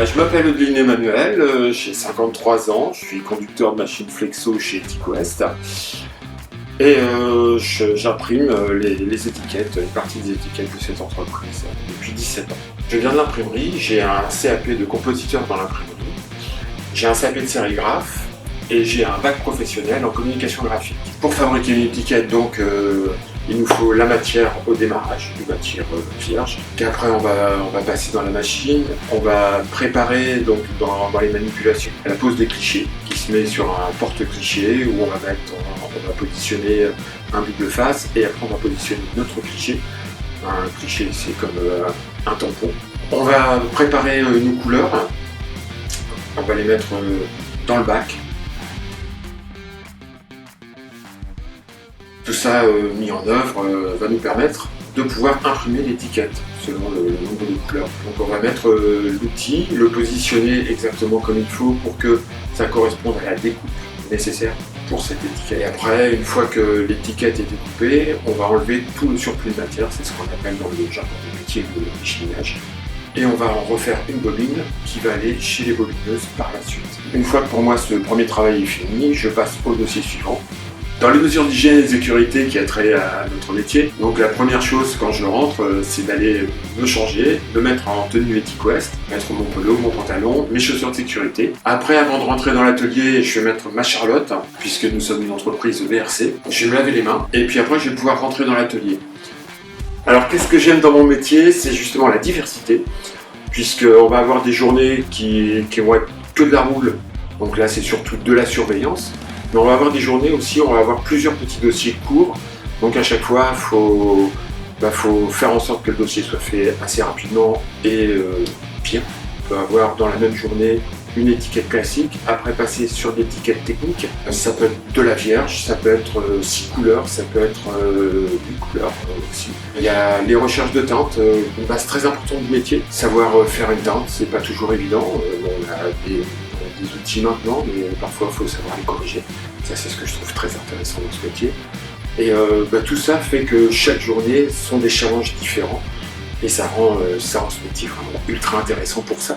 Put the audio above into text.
Je m'appelle Odeline Emmanuel, j'ai 53 ans, je suis conducteur de machine flexo chez TicWest et j'imprime les étiquettes, une partie des étiquettes de cette entreprise depuis 17 ans. Je viens de l'imprimerie, j'ai un CAP de compositeur dans l'imprimerie, j'ai un CAP de sérigraphe et j'ai un bac professionnel en communication graphique. Pour fabriquer une étiquette, donc, il nous faut la matière au démarrage, une matière vierge. Puis après, on va passer dans la machine, on va préparer donc dans les manipulations la pose des clichés qui se met sur un porte-cliché où on va positionner un double face et après on va positionner notre cliché. Un cliché, c'est comme un tampon. On va préparer nos couleurs, on va les mettre dans le bac. Tout ça mis en œuvre va nous permettre de pouvoir imprimer l'étiquette selon le nombre de couleurs. Donc on va mettre l'outil, le positionner exactement comme il faut pour que ça corresponde à la découpe nécessaire pour cette étiquette. Et après, une fois que l'étiquette est découpée, on va enlever tout le surplus de matière, c'est ce qu'on appelle dans le jargon de métier le déchignage. Et on va en refaire une bobine qui va aller chez les bobineuses par la suite. Une fois que pour moi ce premier travail est fini, je passe au dossier suivant. Dans les mesures d'hygiène et de sécurité qui a trait à notre métier, donc la première chose quand je rentre, c'est d'aller me changer, me mettre en tenue TicWest, mettre mon polo, mon pantalon, mes chaussures de sécurité. Après, avant de rentrer dans l'atelier, je vais mettre ma charlotte, puisque nous sommes une entreprise VRC. Je vais me laver les mains, et puis après, je vais pouvoir rentrer dans l'atelier. Alors, qu'est-ce que j'aime dans mon métier? C'est justement la diversité, puisqu'on va avoir des journées qui vont être que de la roule, donc là, c'est surtout de la surveillance. Mais on va avoir des journées aussi, on va avoir plusieurs petits dossiers courts. Donc à chaque fois, faut faire en sorte que le dossier soit fait assez rapidement et pire. On peut avoir dans la même journée une étiquette classique, après passer sur l'étiquette technique. Ça peut être de la vierge, ça peut être 6 couleurs, ça peut être une couleur aussi. Il y a les recherches de teintes, une base très importante du métier. Savoir faire une teinte, c'est pas toujours évident. On a des outils maintenant, mais parfois il faut savoir les corriger. Ça, c'est ce que je trouve très intéressant dans ce métier. Et tout ça fait que chaque journée sont des challenges différents et ça rend ce métier vraiment ultra intéressant pour ça.